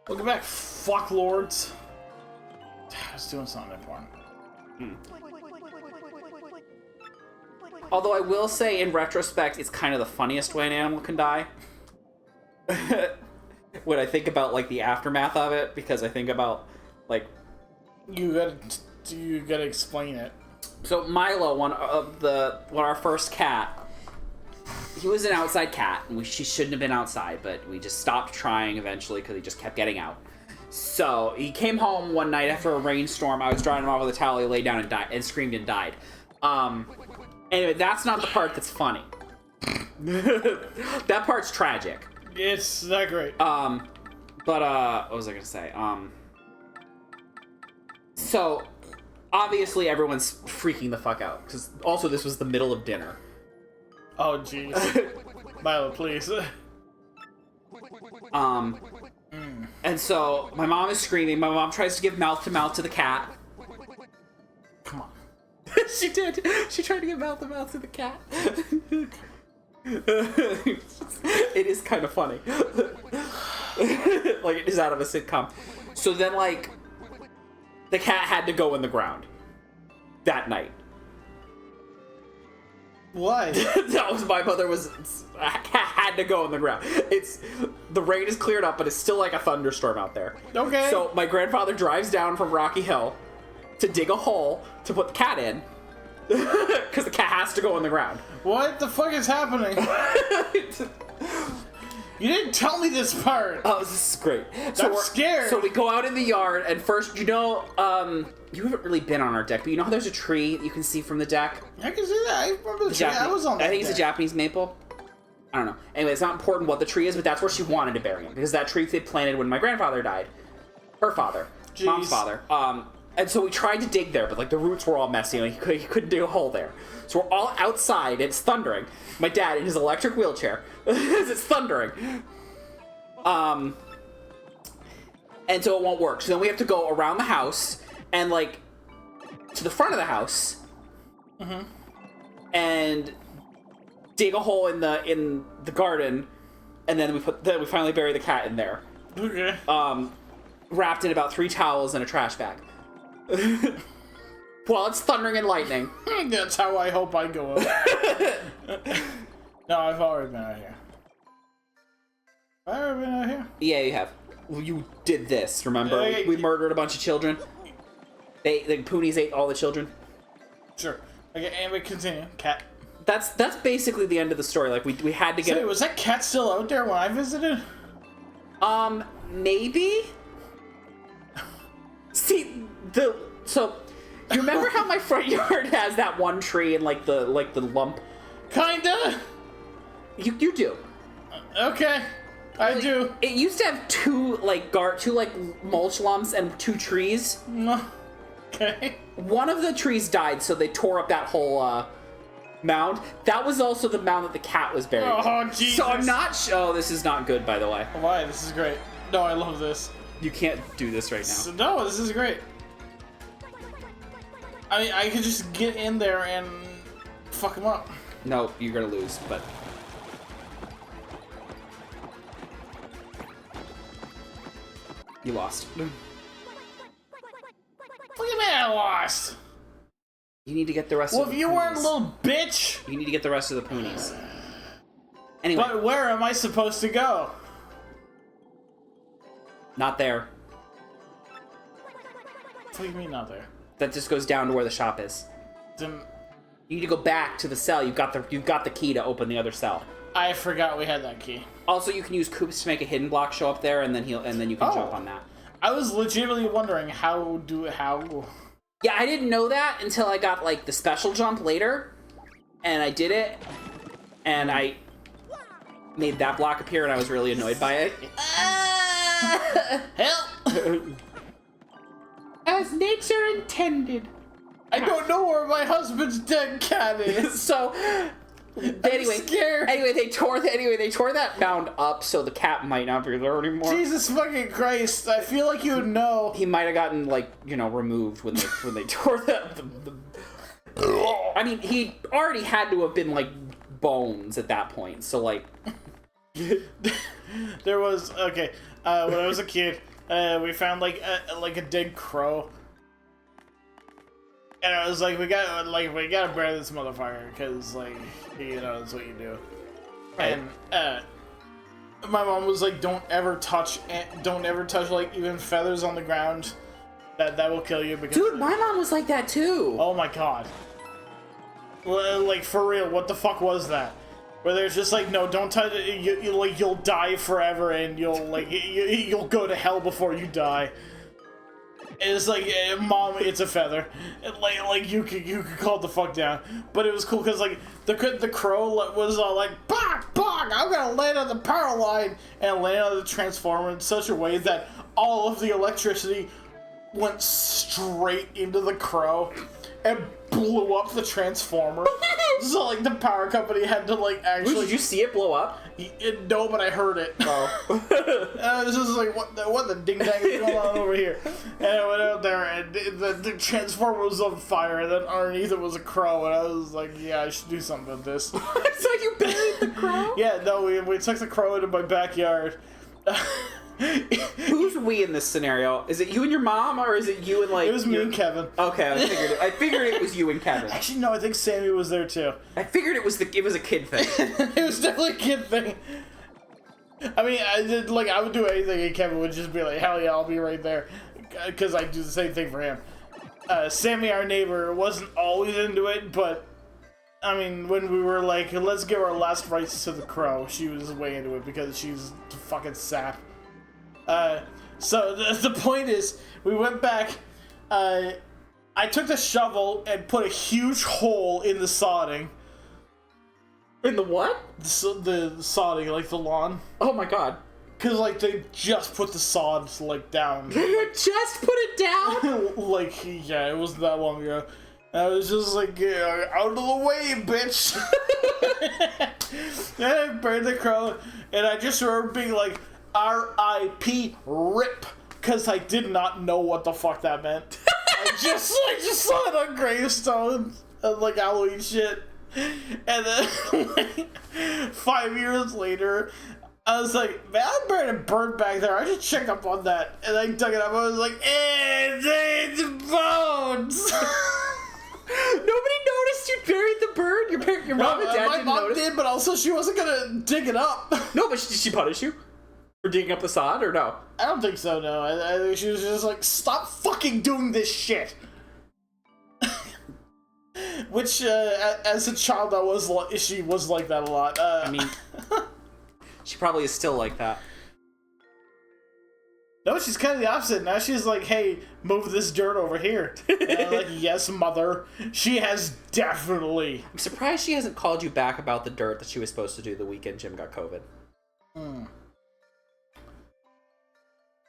Welcome back, fucklords. I was doing something important. Although I will say, in retrospect, it's kind of the funniest way an animal can die. When I think about, like, the aftermath of it, because I think about, like... You gotta explain it. So Milo, our first cat, he was an outside cat, and she shouldn't have been outside, but we just stopped trying eventually because he just kept getting out. So he came home one night after a rainstorm. I was drying him off with a towel. He laid down and died, and screamed and died. Anyway, that's not the part that's funny. That part's tragic. It's not great. But what was I gonna say? So obviously everyone's freaking the fuck out because also this was the middle of dinner. Oh jeez. Milo, please. And so my mom is screaming. My mom tries to give mouth to the cat. Come on. She did. She tried to give mouth to the cat. It is kind of funny. Like, it is out of a sitcom. So then, like, the cat had to go in the ground that night. Why? That was my mother had to go in the ground. The rain is cleared up, but it's still like a thunderstorm out there. Okay. So my grandfather drives down from Rocky Hill to dig a hole to put the cat in, because the cat has to go in the ground. What the fuck is happening? You didn't tell me this part. Oh, this is great. I'm scared. So we go out in the yard, and first, you haven't really been on our deck, but you know how there's a tree that you can see from the deck? I can see that. I remember the tree. I was on that I think it's a deck. Japanese maple. I don't know. Anyway, it's not important what the tree is, but that's where she wanted to bury him, because that tree they planted when my grandfather died. Her father. Jeez. Mom's father. And so we tried to dig there, but like the roots were all messy, and he couldn't dig a hole there. So we're all outside, it's thundering. My dad in his electric wheelchair. It's thundering. And so it won't work. So then we have to go around the house and like to the front of the house, and dig a hole in the garden, and then we finally bury the cat in there. Okay. Wrapped in about 3 towels and a trash bag. While it's thundering and lightning. That's how I hope I go up. No, I've already been out here. Have I ever been out here? Yeah, you have. You did this, remember? We murdered a bunch of children. The Poonies ate all the children. Sure. Okay, and we continue. Cat. That's basically the end of the story. Like, we had to get... So, was that cat still out there when I visited? Maybe? See, so... You remember how my front yard has that one tree and, like, the lump? Kinda. You do. Okay. I do. It used to have two mulch lumps and 2 trees. Okay. One of the trees died, so they tore up that whole mound. That was also the mound that the cat was buried in. Oh, Jesus. So I'm not oh, this is not good, by the way. Why? This is great. No, I love this. You can't do this right now. So, no, this is great. I mean, I could just get in there and fuck him up. No, you're gonna lose, but... You lost. What do you mean I lost? You need to get the rest Well, of the if you weren't a Poonies. little bitch. You need to get the rest of the Poonies. Anyway, But where am I supposed to go? not there. What do you mean not there? That just goes down to where the shop is. Then You need to go back to the cell. You've got the key to open the other cell. I forgot we had that key. Also, you can use Koops to make a hidden block show up there, and then you can jump on that. I was legitimately wondering how. Yeah, I didn't know that until I got like the special jump later, and I did it, and I made that block appear, and I was really annoyed by it. Help! As nature intended. I don't know where my husband's dead cat is. So anyway, scared. they tore that mound up, so the cat might not be there anymore. Jesus fucking Christ! I feel like you would know. He might have gotten removed when they tore that. I mean, he already had to have been like bones at that point. So like, There was when I was a kid. we found like a dead crow. And I was like, we gotta bury this motherfucker, because, like, you know, that's what you do. Right. And, my mom was like, don't ever touch, like, even feathers on the ground. That will kill you, because... Dude, my mom was like that, too. Oh my god. Well, like, for real, what the fuck was that? Where there's just like, no, don't touch it, you'll die forever, and you'll, like, you'll go to hell before you die. It's like, Mom, it's a feather. Like you could call it the fuck down. But it was cool because, like, the crow was all like, "Bok, bok, I'm gonna land on the power line," and land on the transformer in such a way that all of the electricity went straight into the crow and blew up the transformer. So, like, the power company had to, like, actually... Did you see it blow up? No, but I heard it. Oh. I was just like, what the ding-dang is going on over here? And I went out there, and the transformer was on fire, and then underneath it was a crow, and I was like, yeah, I should do something with this. So you buried the crow? Yeah, no, we took the crow into my backyard. Who's we in this scenario? Is it you and your mom, or is it you and, like... It was me and Kevin. Okay, I figured it was you and Kevin. Actually, no, I think Sammy was there, too. I figured it was a kid thing. It was definitely a kid thing. I mean, I would do anything, and Kevin would just be like, hell yeah, I'll be right there. Because I do the same thing for him. Sammy, our neighbor, wasn't always into it, but... I mean, when we were like, let's give our last rites to the crow, she was way into it because she's fucking sap. So the point is, we went back, I took the shovel and put a huge hole in the sodding. In the what? The sodding, like the lawn. Oh my god. Cause like they just put the sod like down. Just put it down? Like, yeah, it wasn't that long ago. And I was just like, yeah, out of the way, bitch. And I burned the crow, and I just remember being like, R.I.P. RIP, because I did not know what the fuck that meant. I just saw it on gravestones and like Halloween shit. And then like, 5 years later, I was like, man, I'm buried a bird back there. I should check up on that. And I dug it up. I was like, it's bones. Nobody noticed you buried the bird. Your mom and dad didn't notice. My mom did, but also she wasn't gonna dig it up. No, but did she punish you for digging up the sod, or no? I don't think so. No, I think she was just like, stop fucking doing this shit. Which, as a child, she was like that a lot. I mean, she probably is still like that. No, she's kind of the opposite. Now she's like, hey, move this dirt over here. And I'm like, yes, mother. She has definitely. I'm surprised she hasn't called you back about the dirt that she was supposed to do the weekend Jim got COVID.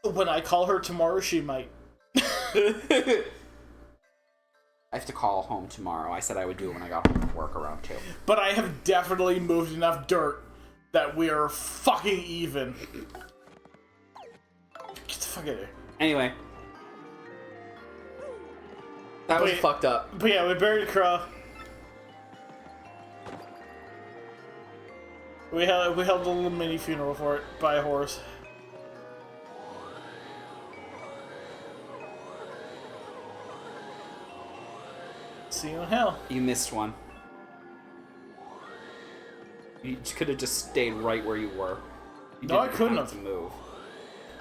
When I call her tomorrow, she might. I have to call home tomorrow. I said I would do it when I got home from work around 2. But I have definitely moved enough dirt that we are fucking even. Get the fuck out of here. Anyway. That was fucked up. But yeah, we buried a crow. We held a little mini funeral for it by a horse. See you in hell. You missed one. You could have just stayed right where you were. No, I couldn't have. To move.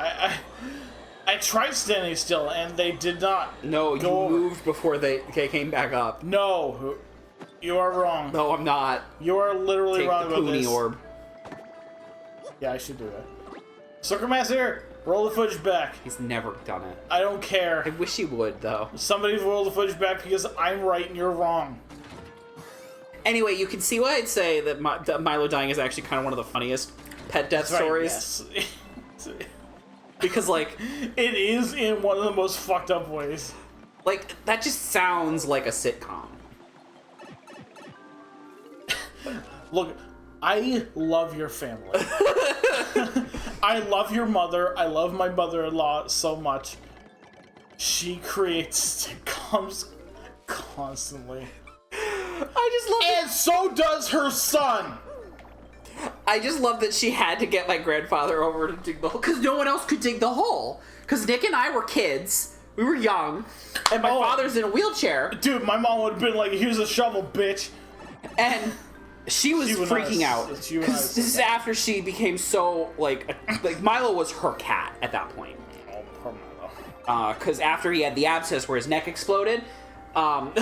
I tried standing still, and they did not. No, you moved before they came back up. No, you are wrong. No, I'm not. You are literally wrong Take the about this. orb. Yeah, I should do that. Circle Master, roll the footage back. He's never done it. I don't care. I wish he would, though. Somebody roll the footage back because I'm right and you're wrong. Anyway, you can see why I'd say that Milo dying is actually kind of one of the funniest pet death stories. Yes. Because, like... It is in one of the most fucked up ways. Like, that just sounds like a sitcom. Look, I love your family. I love your mother. I love my mother-in-law so much. She creates sitcoms constantly. I just love And so does her son. I just love that she had to get my grandfather over to dig the hole because no one else could dig the hole. Because Nick and I were kids, we were young, and my father's in a wheelchair. Dude, my mom would have been like, "Here's a shovel, bitch." And she was freaking out because this is after she became so like Milo was her cat at that point. Oh, poor Milo. Because after he had the abscess where his neck exploded, okay,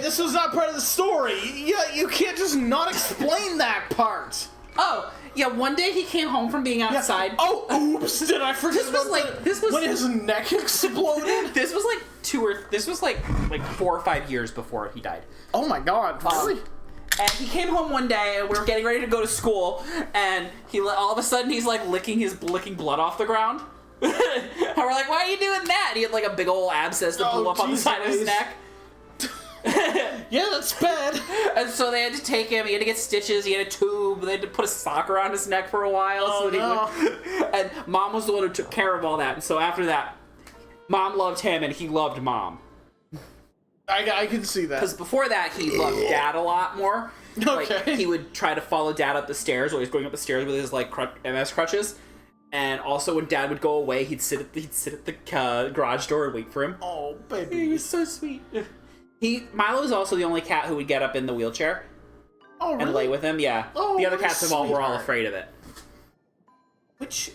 this was not part of the story. Yeah, you can't just not explain that part. Oh, yeah, one day he came home from being outside. Yeah. Oh, oops! Did I forget? This was when his neck exploded. This was like 4 or 5 years before he died. Oh my god! Really? And he came home one day, and we were getting ready to go to school, and all of a sudden he's like licking blood off the ground. And we're like, "Why are you doing that?" And he had like a big old abscess that blew up on the side of his neck. Yeah, that's bad. And so they had to take him. He had to get stitches. He had a tube. They had to put a sock around his neck for a while. Oh, no. And Mom was the one who took care of all that. And so after that, Mom loved him and he loved Mom. I can see that. Because before that, he loved Dad a lot more. Okay. Like, he would try to follow Dad up the stairs while he was going up the stairs with his like MS crutches. And also, when Dad would go away, he'd sit at the garage door and wait for him. Oh, baby, he was so sweet. Milo's also the only cat who would get up in the wheelchair. Oh, really? And lay with him. Yeah. Oh, the other cats were all afraid of it. Which,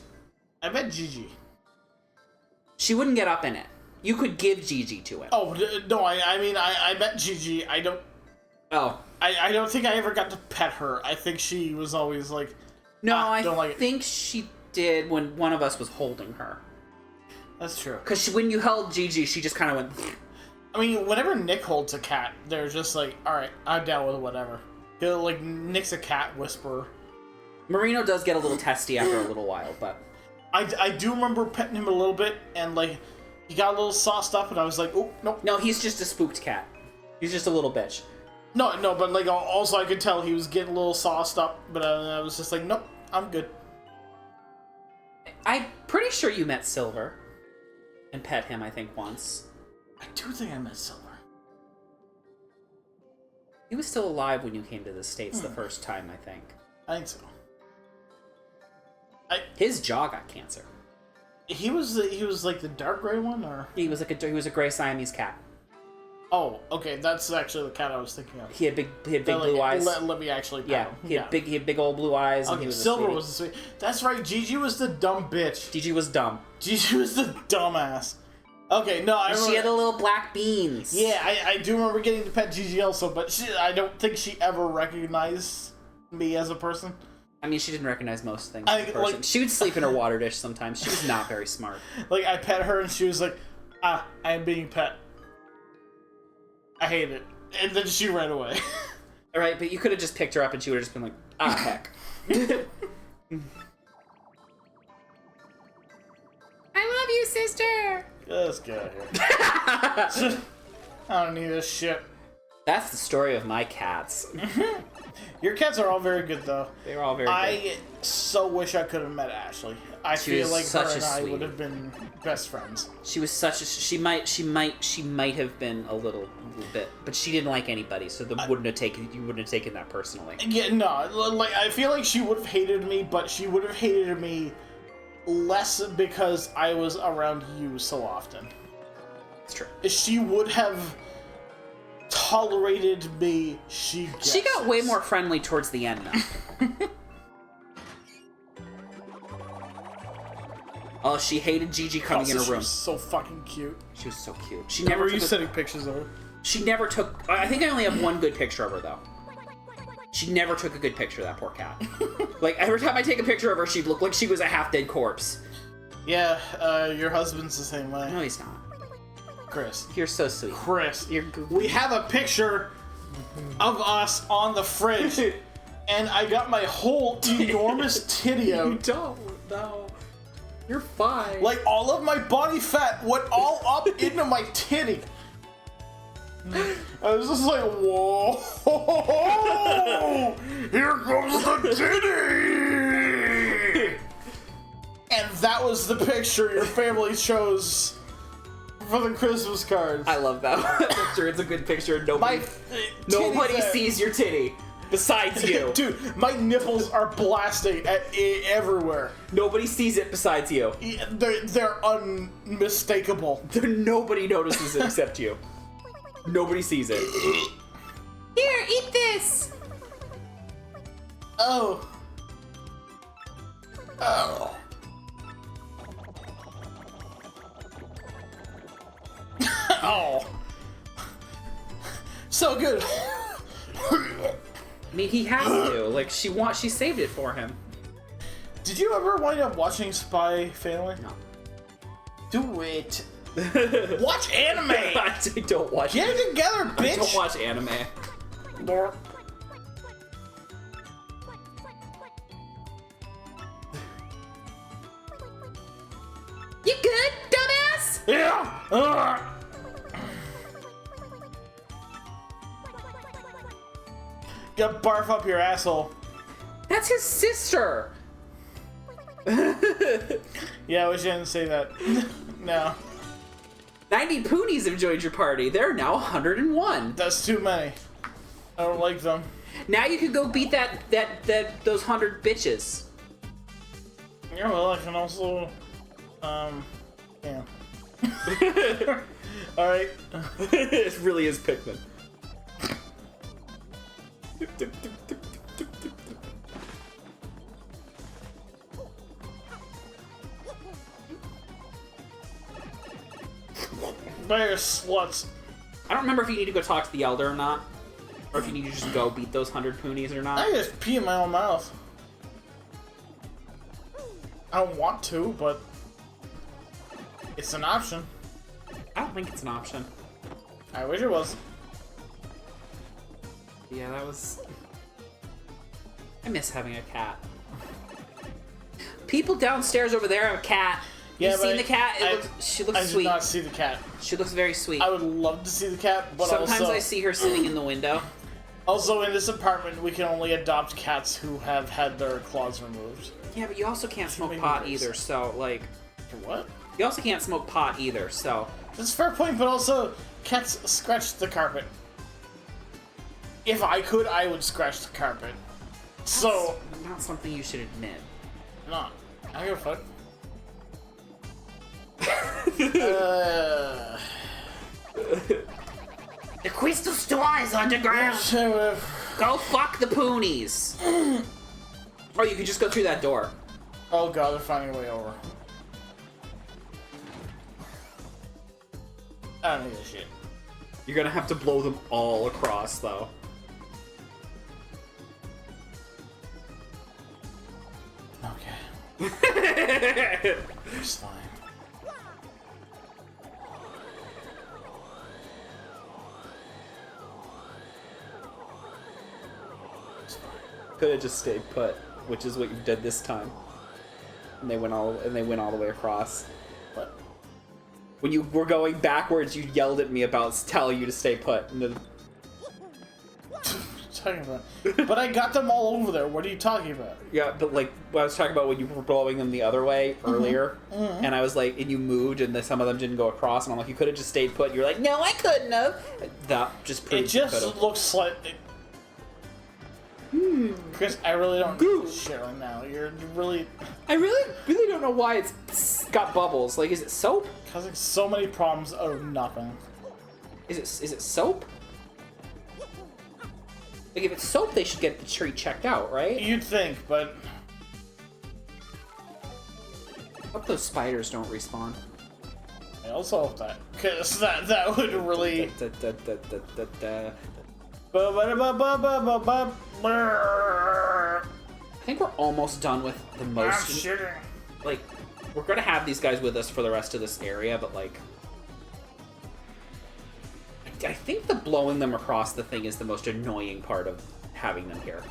I bet Gigi. She wouldn't get up in it. You could give Gigi to him. Oh no! I mean, I bet Gigi. I don't. Oh. I don't think I ever got to pet her. I think she was always like. No, I think she did when one of us was holding her. That's true. Because when you held Gigi, she just kind of went. I mean, whenever Nick holds a cat, they're just like, all right, I'm down with whatever. Like, Nick's a cat whisperer. Marino does get a little testy after a little while, but... I do remember petting him a little bit, and, like, he got a little sauced up, and I was like, oh, no. No, he's just a spooked cat. He's just a little bitch. No, but, like, also I could tell he was getting a little sauced up, but I was just like, nope, I'm good. I'm pretty sure you met Silver and pet him, I think, once. I do think I met Silver. He was still alive when you came to the States the first time, I think. I think so. His jaw got cancer. He was like the dark gray one, or he was a gray Siamese cat. Oh, okay, that's actually the cat I was thinking of. He had big blue eyes. Let me actually pet him. He had big old blue eyes. Okay, and he was Silver was the sweet. That's right. Gigi was the dumb bitch. Gigi was dumb. Gigi was the dumbass. Okay, no, I remember. She had the little black beans. Yeah, I do remember getting to pet Gigi also, but I don't think she ever recognized me as a person. I mean, she didn't recognize most things as a person. Like, she would sleep in her water dish sometimes. She was not very smart. Like, I pet her and she was like, I am being pet. I hate it. And then she ran away. Alright, but you could have just picked her up and she would have just been like, heck. I love you, sister! Let's get out of here. I don't need this shit. That's the story of my cats. Your cats are all very good, though. They were all very good. I so wish I could have met Ashley. I feel like her and I would have been best friends. She was such a... She might have been a little bit, but she didn't like anybody, so you wouldn't have taken that personally. Yeah, no. Like, I feel like she would have hated me, but she would have hated me less because I was around you so often. It's true. She would have tolerated me. She got way more friendly towards the end, though. Oh, she hated Gigi coming in her room. She was so fucking cute. She was so cute. She never took sending pictures of her. She never took... I think I only have one good picture of her, though. She never took a good picture of that poor cat. Like, every time I take a picture of her, she'd look like she was a half-dead corpse. Yeah, your husband's the same way. No, he's not. Chris. You're so sweet. Chris. We have a picture of us on the fridge, and I got my whole enormous titty out. You don't, no. You're fine. Like, all of my body fat went all up into my titty. I was just like, whoa! Here comes the titty! And that was the picture your family chose for the Christmas cards. I love that picture. It's a good picture. Nobody Nobody sees your titty. Besides you. Dude, my nipples are blasting everywhere. Nobody sees it besides you. They're unmistakable. Nobody notices it except you. Nobody sees it. Here, eat this! Oh. Oh. Oh. So good. I mean, he has to. Like, she saved it for him. Did you ever wind up watching Spy Family? No. Do it. Watch anime. I don't watch. Get it together, bitch. I don't watch anime. Lord. You good, dumbass? Yeah. You barf up your asshole. That's his sister. Yeah, I wish I didn't say that. No. 90 Poonies have joined your party. There are now 101. That's too many. I don't like them. Now you can go beat those 100 bitches. Yeah, well, I can also, yeah. Alright. It really is Pikmin. They're sluts. I don't remember if you need to go talk to the Elder or not. Or if you need to just go beat those 100 Poonies or not. I just pee in my own mouth. I don't want to, but it's an option. I don't think it's an option. I wish it was. Yeah, that was... I miss having a cat. People downstairs over there have a cat. Yeah, You've seen the cat? She looks I sweet. did not see the cat. She looks very sweet. I would love to see the cat, but Sometimes I see her sitting in the window. Also, in this apartment, we can only adopt cats who have had their claws removed. Yeah, but you also can't smoke many pot years. either, so, like... What? You also can't smoke pot either, so... That's a fair point, but also, cats scratch the carpet. If I could, I would scratch the carpet. So... Not something you should admit. No. I give a fuck. The crystal store is underground! Go fuck the Poonies! Or you could just go through that door. Oh god, they're finding a way over. I don't need this shit. You're gonna have to blow them all across, though. Okay. It's fine. Could have just stayed put, which is what you did this time. And they went all the way across. What? When you were going backwards, you yelled at me about telling you to stay put. And then... What are you talking about? But I got them all over there. What are you talking about? Yeah, but like I was talking about when you were blowing them the other way earlier, and I was like, and you moved, and then some of them didn't go across, and I'm like, you could have just stayed put. You're like, no, I couldn't have. That just proves It you could've. just looks like. Chris, I really don't need this shit right now. You really. I really don't know why it's got bubbles. Like, is it soap? Causing so many problems out of nothing. Is it soap? Like, if it's soap, they should get the tree checked out, right? You'd think, but. I hope those spiders don't respawn. I also hope that. Because that would really. I think we're almost done with the I'm most. shitting. Like, we're gonna have these guys with us for the rest of this area, but like, I think the blowing them across the thing is the most annoying part of having them here.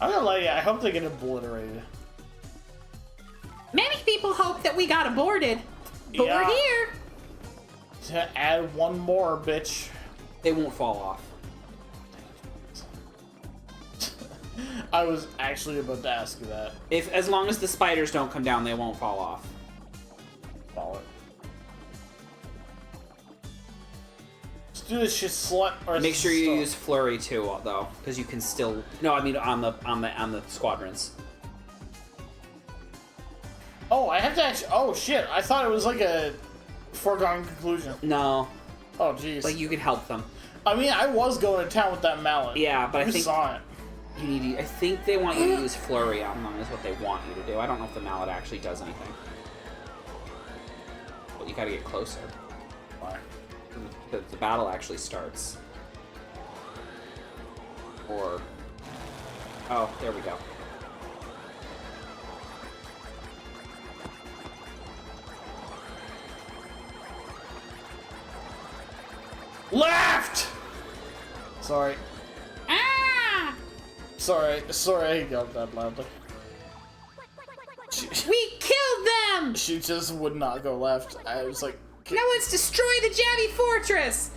I'm gonna lie, I hope they get obliterated. Many people hope that we got aborted, but Yeah. we're here. To add one more, bitch. They won't fall off. I was actually about to ask you that. As long as the spiders don't come down, they won't fall off. Follow it. do this shit, slut. Or Make sure you still- use flurry too, though, because you can still. No, I mean on the squadrons. Oh, I have to actually. Oh shit! I thought it was like a foregone conclusion. No, Oh jeez. like you can help them. I mean, I was going to town with that mallet. Yeah, but I You think saw it. you need. I think they want you to use flurry on them is what they want you to do. I don't know if the mallet actually does anything. But you got to get closer. Why? Because the battle actually starts. Or. Oh, there we go. Left. Sorry. Ah! Sorry. I yelled that loudly. We killed them! She just would not go left. I was like, Now let's destroy the Javi Fortress!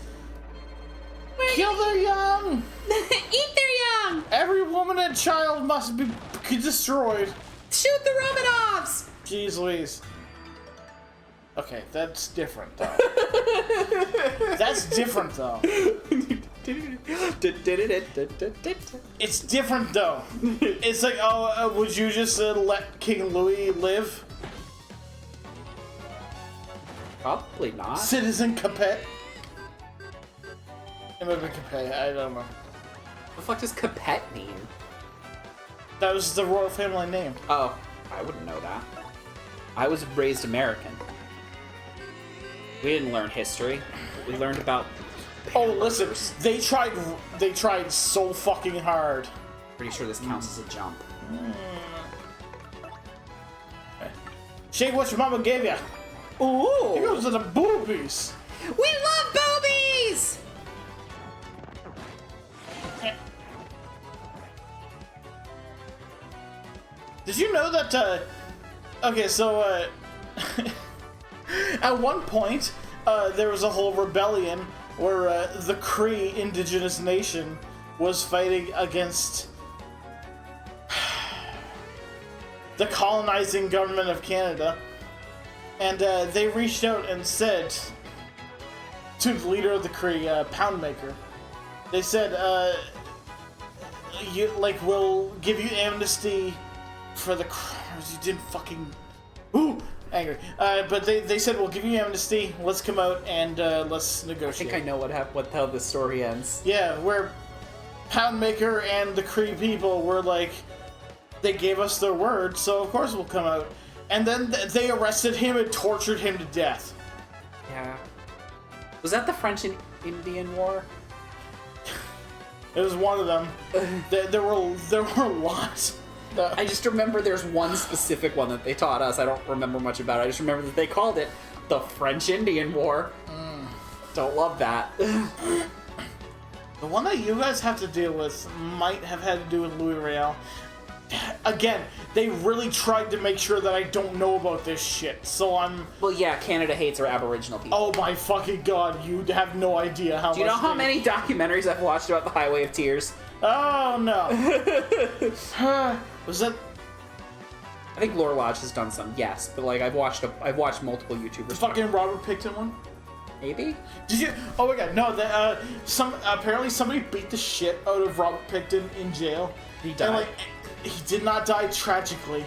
kill their young. Eat their young! Every woman and child must be destroyed. Shoot the Romanovs! Jeez Louise. Okay, that's different though. That's different though. It's different though. It's like, oh, would you just let King Louis live? Probably not. Citizen Capet? It might have been Capet, I don't know. What the fuck does Capet mean? That was the royal family name. Oh, I wouldn't know that. I was raised American. We didn't learn history. We learned about. Oh, listen, they tried so fucking hard. Pretty sure this counts as a jump. Shake what your mama gave ya. Ooh! Here goes to the boobies. We love boobies! Did you know that, okay, so, at one point, there was a whole rebellion where, the Cree indigenous nation was fighting against the colonizing government of Canada. And, they reached out and said to the leader of the Cree, Poundmaker, they said, we'll give you amnesty for the crimes you didn't fucking... Ooh! Angry. But they said, we'll give you amnesty, let's come out and let's I negotiate. think I know how the story ends. Yeah, where Poundmaker and the Cree people were like, they gave us their word, so of course we'll come out. And then they arrested him and tortured him to death. Yeah. Was that the French and Indian War? It was one of them. There were lots. I just remember there's one specific one that they taught us. I don't remember much about it. I just remember that they called it the French Indian War. Don't love that. The one that you guys have to deal with might have had to do with Louis Riel. Again, they really tried to make sure that I don't know about this shit, so I'm... Well, yeah, Canada hates our Aboriginal people. Oh my fucking god, you have no idea how much... Do you know how they- many documentaries I've watched about the Highway of Tears? Oh no. Was that... I think Lore Lodge has done some, yes, but like I've watched multiple YouTubers. the fucking Robert Picton one? Maybe? Did you... Oh my god, no, apparently somebody beat the shit out of Robert Picton in jail. He died. And like, he did not die tragically.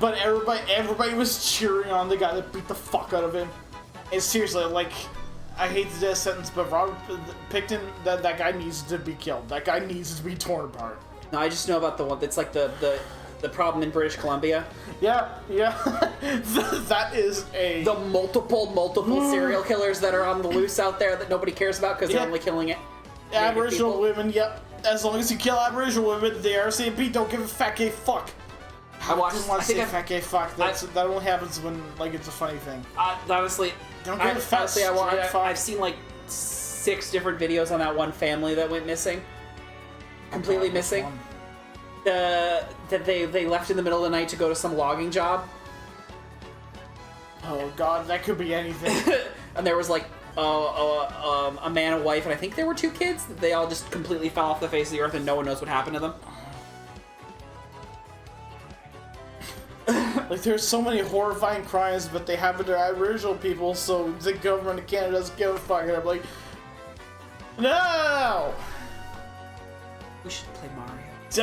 But everybody was cheering on the guy that beat the fuck out of him. And seriously, like, I hate the death sentence, but Robert Picton, that guy needs to be killed. That guy needs to be torn apart. No, I just know about the one that's like the problem in British Columbia. Yeah. That is a... The multiple serial killers that are on the loose out there that nobody cares about because Yeah. they're only killing it. Aboriginal people. women, yep. As long as you kill Aboriginal women, the RCMP don't give a fat gay fuck. I watched. didn't want I to think say I've, fat gay fuck. That only happens when, like, it's a funny thing. honestly, Don't give a fat straight fuck. I've seen like 6 different videos on that one family that went missing. Completely Which missing. one? That they left in the middle of the night to go to some logging job, Oh god, that could be anything. and there was like a man, a wife, and I think there were 2 kids. They all just completely fell off the face of the earth, and no one knows what happened to them. Like, there's so many horrifying crimes, but they happen to Aboriginal people, so the government of Canada doesn't give a fuck. And I'm like, No! We should play Mario.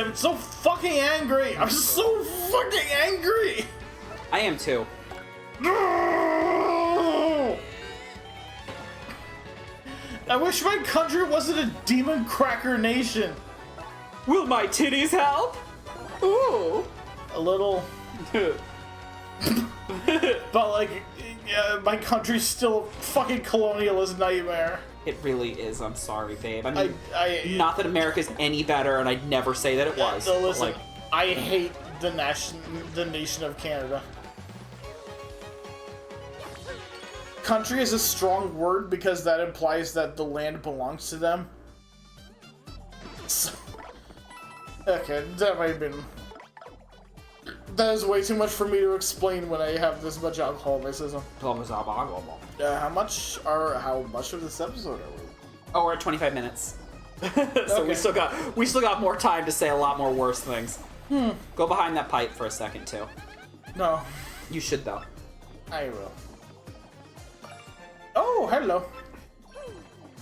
I'm so fucking angry! I'm so fucking angry! I am too. No! I wish my country wasn't a demon cracker nation. Will my titties help? Ooh. A little. But like, my country's still a fucking colonialist nightmare. It really is. I'm sorry, babe. I mean, I not that America's any better, and I'd never say that it was. No, but, listen, like, I hate the nation of Canada. Country is a strong word because that implies that the land belongs to them. So, okay, that might have been. That is way too much for me to explain when I have this much alcohol in my system. How much of this episode are we? oh, we're at 25 minutes. So Okay. we still got more time to say a lot more worse things. Go behind that pipe for a second too. No, You should though. I will. Oh, hello.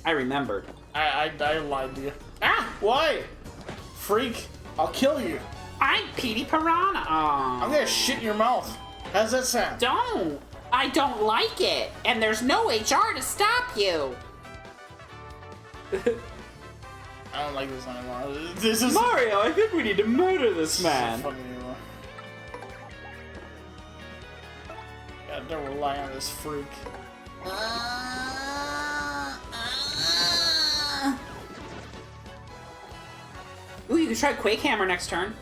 I remembered. I lied to you. Ah, why? Freak, I'll kill you. I'm Petey Piranha. I'm gonna shit in your mouth. How's that sound? Don't. I don't like it. And there's no HR to stop you. I don't like this anymore. This is Mario, I think we need to murder this man. so funny anymore. God, don't rely on this freak. Ooh, you can try Quake Hammer next turn.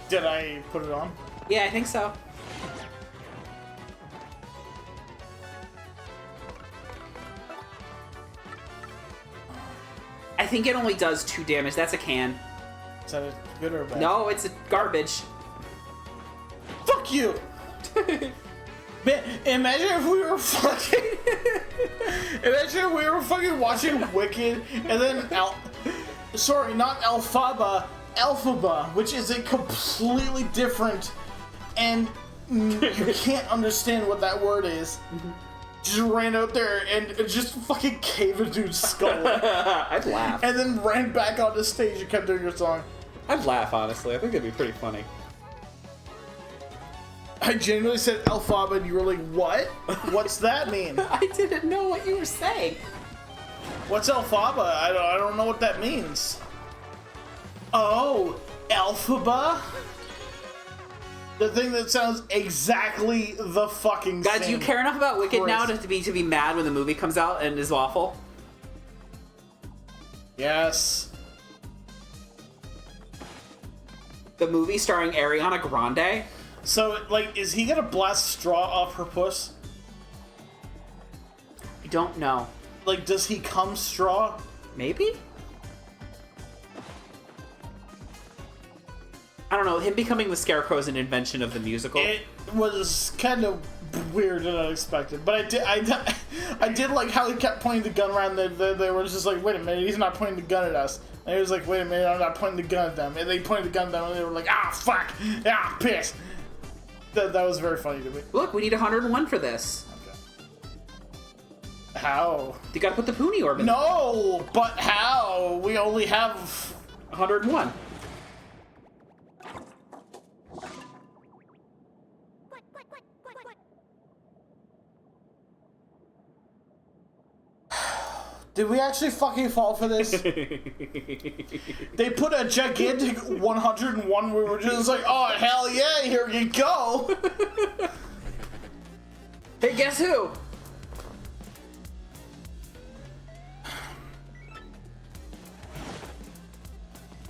Did I put it on? Yeah, I think so. I think it only does 2 damage. That's a can. Is that good or bad? No, it's a garbage. Fuck you! Man, imagine if we were fucking. Imagine if we were fucking watching Wicked and then sorry, not Alphaba, Alphaba, which is a completely different, and you can't understand what that word is. Just ran out there and just fucking caved a dude's skull, I'd laugh. and then ran back on the stage and kept doing your song. I'd laugh, honestly. I think it'd be pretty funny. I genuinely said Alphaba, and you were like, "What? What's that mean? I didn't know what you were saying. What's Alphaba? I don't know what that means." Oh, Alphaba? The thing that sounds exactly the fucking God, same. do you care enough about Wicked now Christ. to be mad when the movie comes out and is awful? Yes. The movie starring Ariana Grande? So, like, is he gonna blast straw up her puss? I don't know. Like, does he come straw? Maybe? I don't know. Him becoming the Scarecrow is an invention of the musical. It was kind of weird and unexpected, but I did like how he kept pointing the gun around. They were just like, wait a minute, he's not pointing the gun at us. And he was like, wait a minute, I'm not pointing the gun at them. And they pointed the gun at them, and they were like, ah, fuck, ah, piss. That was very funny to me. Look, we need 101 for this. How? You gotta put the Poonie orb in. No, but how? We only have 101. Did we actually fucking fall for this? They put a gigantic 101. We were just like, oh, hell yeah, here you go. Hey, guess who?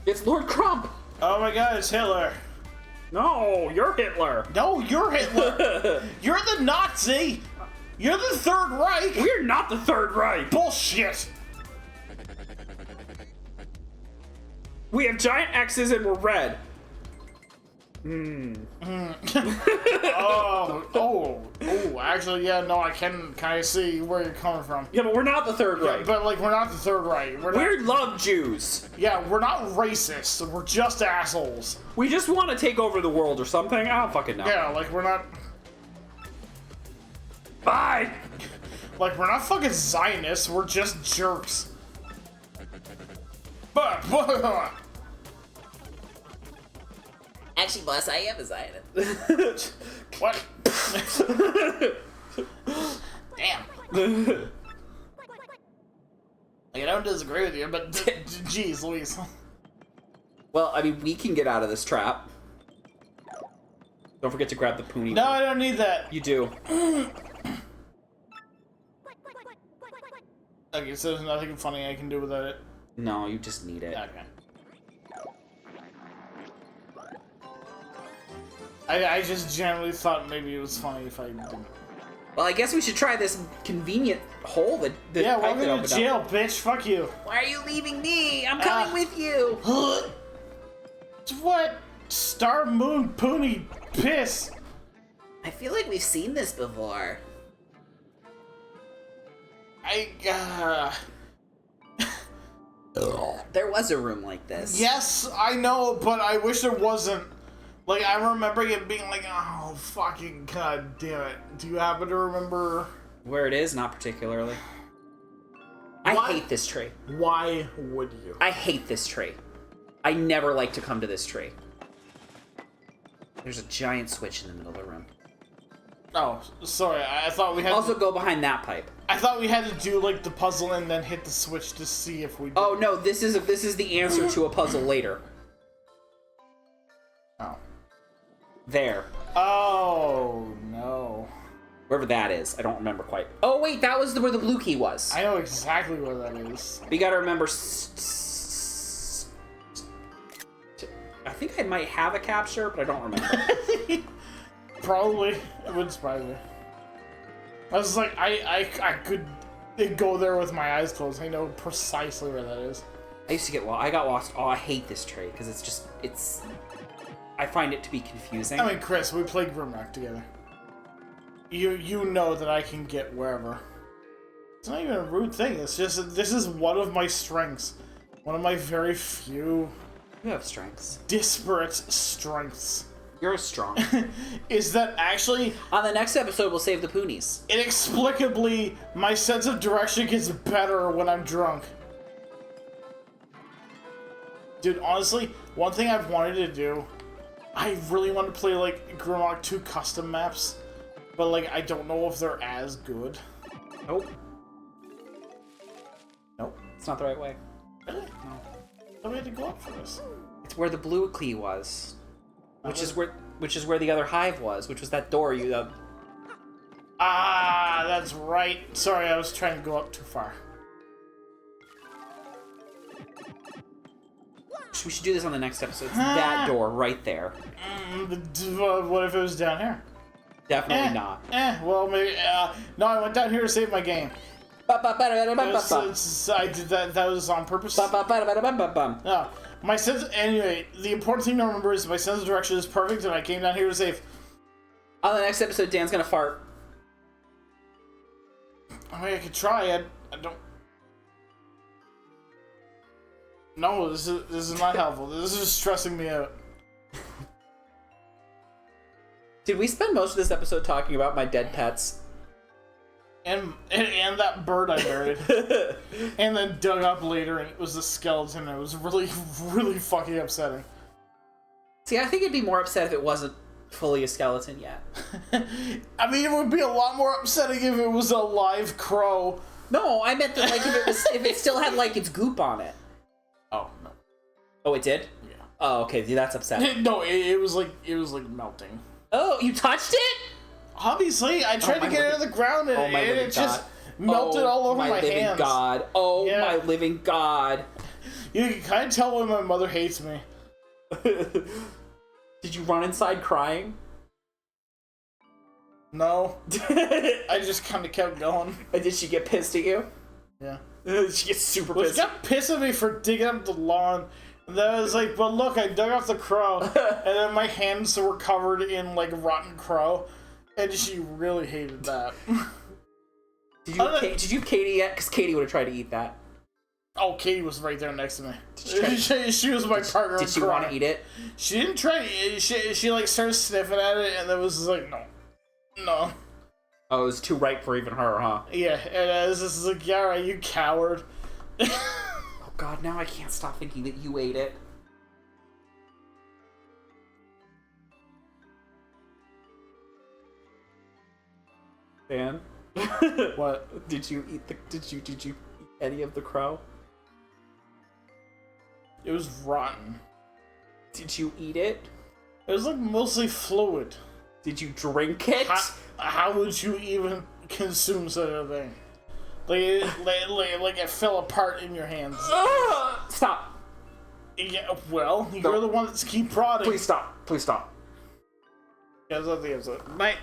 It's Lord Crump. Oh my god, it's Hitler. No, you're Hitler. No, you're Hitler. You're the Nazi. You're the Third Reich. We're not the Third Reich. Bullshit. We have giant X's and we're red. Oh, actually, yeah, no, I can kind of see where you're coming from. Yeah, but we're not the Third Reich. But, like, we're not the Third Reich. We're We not, love Jews. yeah, we're not racist. We're just assholes. We just want to take over the world or something. I don't fucking know. Yeah, like, we're not... Fine. Like, we're not fucking Zionists, we're just jerks. But, Actually, boss, I am a Zionist. what? Damn. Like, I don't disagree with you, but jeez, Louise. Well, I mean, we can get out of this trap. Don't forget to grab the poonie. No, I don't need that. You do. Okay, so there's nothing funny I can do without it. No, you just need it. Okay. I just generally thought maybe it was funny if I didn't. Well, I guess we should try this convenient hole that Yeah, pipe that welcome opened to up. jail, bitch. Fuck you. Why are you leaving me? I'm coming with you. What? Star Moon Poonie piss. I feel like we've seen this before. There was a room like this. Yes, I know, but I wish there wasn't. Like, I remember it being like, oh, fucking god damn it. Do you happen to remember? Where it is? Not particularly. I Why? hate this tree. Why would you? I hate this tree. I never like to come to this tree. There's a giant switch in the middle of the room. Oh, sorry. I thought we had. Also, go behind that pipe. I thought we had to do like the puzzle and then hit the switch to see if we. Did. Oh no, this is the answer to a puzzle later. Oh. There. Oh no. Wherever that is. I don't remember quite. Oh wait, that was where the blue key was. I know exactly where that is. We gotta remember... I think I might have a capture, but I don't remember. Probably. It wouldn't surprise me. I was like, I could go there with my eyes closed. I know precisely where that is. I used to get lost. I got lost. Oh, I hate this tree, because it's... I find it to be confusing. I mean, Chris, we played Grimrock together. You know that I can get wherever. It's not even a rude thing. It's just, this is one of my strengths. One of my very few... You have strengths. disparate strengths. You're strong. Is that actually... On the next episode, we'll save the Poonies. Inexplicably, my sense of direction gets better when I'm drunk. Dude, honestly, one thing I've wanted to do, I really want to play, like, Grimrock 2 custom maps, but, like, I don't know if they're as good. Nope. Nope. It's not the right way. Really? No. So we had to go up for this. It's where the blue key was. Which is where the other hive was, which was that door you... Ah, that's right. Sorry, I was trying to go up too far. We should do this on the next episode. It's that door right there. What if it was down here? Definitely not. Well, maybe. No, I went down here to save my game. I did that. That was on purpose. No, my sense. Anyway, the important thing to remember is my sense of direction is perfect, and I came down here to save. On the next episode, Dan's gonna fart. I mean, I could try. I don't. No, this is not helpful. This is stressing me out. Did we spend most of this episode talking about my dead pets? And that bird I buried. And then dug up later, and it was a skeleton. It was really, really fucking upsetting. See, I think it'd be more upset if it wasn't fully a skeleton yet. I mean, it would be a lot more upsetting if it was a live crow. No, I meant that like if it still had like its goop on it. Oh no. Oh, it did? Yeah. Oh, okay. That's upsetting. No, it was like melting. Oh, you touched it? Obviously, I tried to get it out of the ground and it just melted all over my hands. My living God. Oh, Yeah. my living God. You can kind of tell when my mother hates me. Did you run inside crying? No. I just kind of kept going. Did she get pissed at you? Yeah. She gets super Well, she pissed. got pissed at me for digging up the lawn. And then I was like, but look, I dug off the crow. And then my hands were covered in, like, rotten crow. And she really hated that. Did you have Katie yet? Because Katie would have tried to eat that. Oh, Katie was right there next to me. Did She was my partner. Did she want to eat it? She didn't try to eat it. She like started sniffing at it and then was like, no. Oh, it was too ripe for even her, huh? Yeah, and this is like, yeah, right, you coward. Oh god, now I can't stop thinking that you ate it. Dan? What? Did you eat any of the crow? It was rotten. Did you eat it? It was like mostly fluid. Did you drink it? How would you even consume such a thing? Like it fell apart in your hands. Stop. Yeah, well, you're the one that's keep prodding. Please stop. Please stop. Yeah, that's the episode. Night.